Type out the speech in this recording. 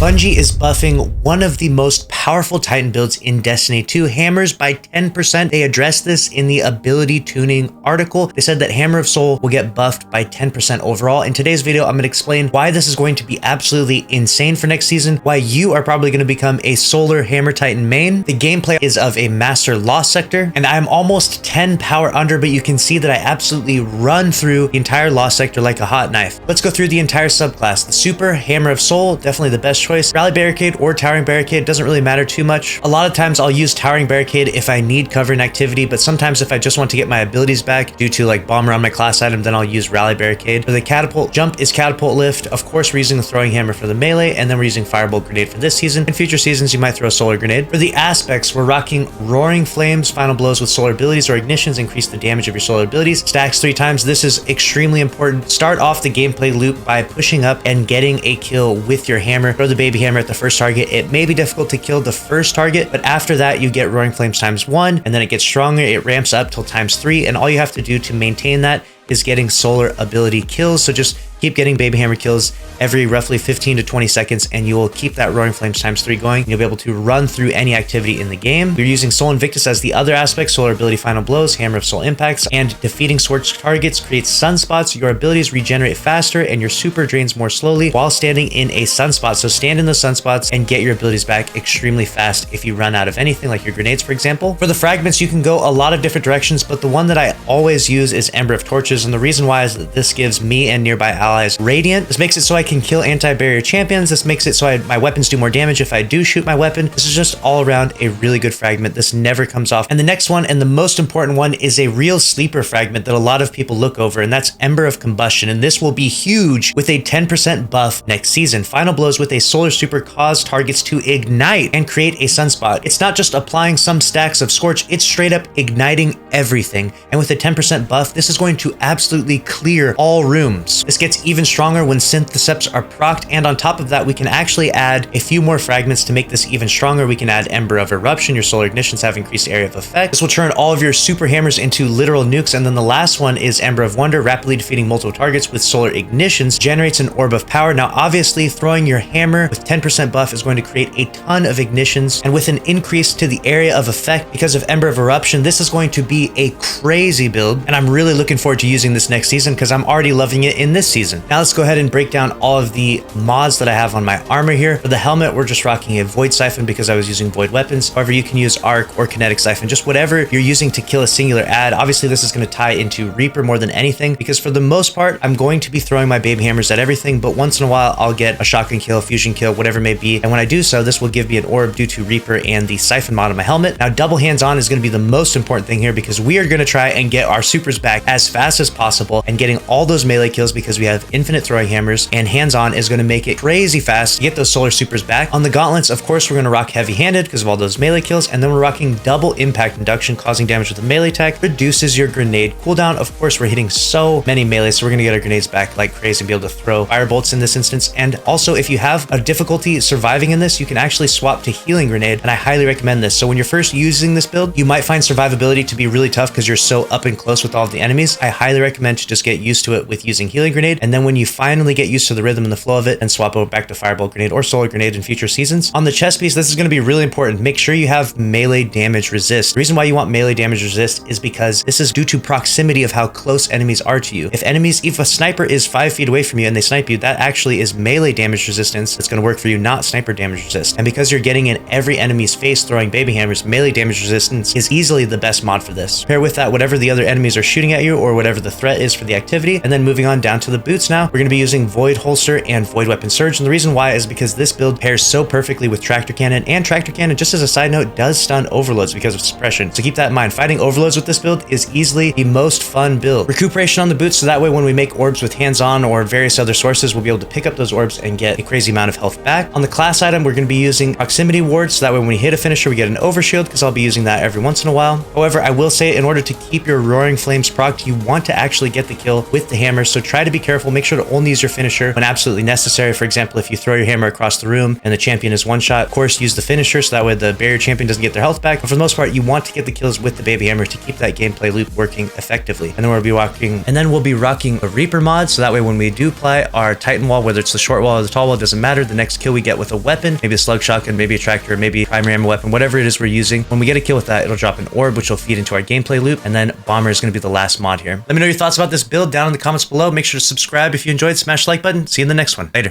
Bungie is buffing one of the most powerful Titan builds in Destiny 2, hammers, by 10%. They addressed this in the ability tuning article. They said that Hammer of Soul will get buffed by 10% overall. In today's video, I'm going to explain why this is going to be absolutely insane for next season, why you are probably going to become a Solar Hammer Titan main. The gameplay is of a Master Lost Sector, and I'm almost 10 power under, but you can see that I absolutely run through the entire Lost Sector like a hot knife. Let's go through the entire subclass. The Super Hammer of Soul, definitely the best choice. Rally Barricade or Towering Barricade doesn't really matter too much. A lot of times I'll use Towering Barricade if I need cover and activity, but sometimes if I just want to get my abilities back due to like bomber on my class item, then I'll use Rally Barricade. For the Catapult, Jump is Catapult Lift. Of course, we're using the Throwing Hammer for the melee, and then we're using Firebolt Grenade for this season. In future seasons, you might throw Solar Grenade. For the aspects, we're rocking Roaring Flames. Final blows with solar abilities or ignitions increase the damage of your solar abilities. Stacks 3 times. This is extremely important. Start off the gameplay loop by pushing up and getting a kill with your hammer. Throw the baby hammer at the first target. It may be difficult to kill the first target, but after that you get Roaring Flames ×1, and then it gets stronger. It ramps up till ×3, and all you have to do to maintain that is getting solar ability kills. So just keep getting baby hammer kills every roughly 15 to 20 seconds, and you will keep that Roaring Flames ×3 going. You'll be able to run through any activity in the game. We're using Soul Invictus as the other aspect. Solar ability Final Blows, Hammer of Soul impacts, and defeating scorched targets creates sunspots. Your abilities regenerate faster and your super drains more slowly while standing in a sunspot. So stand in the sunspots and get your abilities back extremely fast if you run out of anything, like your grenades, for example. For the fragments, you can go a lot of different directions, but the one that I always use is Ember of Torches, and the reason why is that this gives me and nearby allies Radiant. This makes it so I can kill anti-barrier champions. This makes it so my weapons do more damage if I do shoot my weapon. This is just all around a really good fragment. This never comes off. And the next one, and the most important one, is a real sleeper fragment that a lot of people look over, and that's Ember of Combustion. And this will be huge with a 10% buff next season. Final blows with a solar super cause targets to ignite and create a sunspot. It's not just applying some stacks of Scorch, it's straight up igniting everything. And with a 10% buff, this is going to absolutely clear all rooms. This gets even stronger when Syntheseps are procced, and on top of that, we can actually add a few more fragments to make this even stronger. We can add Ember of Eruption. Your solar ignitions have increased area of effect. This will turn all of your super hammers into literal nukes. And then the last one is Ember of Wonder. Rapidly defeating multiple targets with solar ignitions generates an orb of power. Now, obviously, throwing your hammer with 10% buff is going to create a ton of ignitions, and with an increase to the area of effect because of Ember of Eruption, this is going to be a crazy build, and I'm really looking forward to using this next season because I'm already loving it in this season. Now let's go ahead and break down all of the mods that I have on my armor here. For the helmet, we're just rocking a Void Siphon because I was using Void weapons. However, you can use Arc or Kinetic Siphon, just whatever you're using to kill a singular ad. Obviously, this is going to tie into Reaper more than anything because for the most part, I'm going to be throwing my baby hammers at everything, but once in a while, I'll get a shotgun kill, fusion kill, whatever it may be. And when I do so, this will give me an orb due to Reaper and the Siphon mod on my helmet. Now, double hands-on is going to be the most important thing here because we are going to try and get our supers back as fast as possible and getting all those melee kills because we have infinite throwing hammers, and hands-on is going to make it crazy fast to get those solar supers back. On the gauntlets, of course, we're going to rock heavy-handed because of all those melee kills, and then we're rocking double impact induction, causing damage with a melee attack, reduces your grenade cooldown. Of course, we're hitting so many melees, so we're going to get our grenades back like crazy and be able to throw fire bolts in this instance. And also, if you have a difficulty surviving in this, you can actually swap to healing grenade, and I highly recommend this. So when you're first using this build, you might find survivability to be really tough because you're so up and close with all of the enemies. I highly recommend to just get used to it with using healing grenade, and then when you finally get used to the rhythm and the flow of it, and swap over back to Firebolt Grenade or Solar Grenade in future seasons. On the chest piece, this is going to be really important. Make sure you have melee damage resist. The reason why you want melee damage resist is because this is due to proximity of how close enemies are to you. If a sniper is 5 feet away from you and they snipe you, that actually is melee damage resistance that's going to work for you, not sniper damage resist. And because you're getting in every enemy's face throwing baby hammers, melee damage resistance is easily the best mod for this. Pair with that whatever the other enemies are shooting at you or whatever the threat is for the activity. And then moving on down to the boots now, we're going to be using Void Holster and Void Weapon Surge, and the reason why is because this build pairs so perfectly with Tractor Cannon, and Tractor Cannon, just as a side note, does stun overloads because of suppression. So keep that in mind. Fighting overloads with this build is easily the most fun build. Recuperation on the boots, so that way when we make orbs with hands-on or various other sources, we'll be able to pick up those orbs and get a crazy amount of health back. On the class item, we're going to be using Proximity Ward, so that way when we hit a finisher, we get an overshield because I'll be using that every once in a while. However, I will say in order to keep your Roaring Flames procced, you want want to actually get the kill with the hammer, so try to be careful. Make sure to only use your finisher when absolutely necessary. For example, if you throw your hammer across the room and the champion is one shot, of course use the finisher so that way the barrier champion doesn't get their health back. But for the most part, you want to get the kills with the baby hammer to keep that gameplay loop working effectively. And then we'll be rocking a Reaper mod, so that way when we do apply our Titan wall, whether it's the short wall or the tall wall, it doesn't matter. The next kill we get with a weapon, maybe a slug shotgun, maybe a tractor, maybe primary ammo weapon, whatever it is we're using. When we get a kill with that, it'll drop an orb, which will feed into our gameplay loop. And then bomber is going to be the last mod here. Let me know your thoughts about this build down in the comments below. Make sure to subscribe if you enjoyed. Smash the like button. See you in the next one. Later.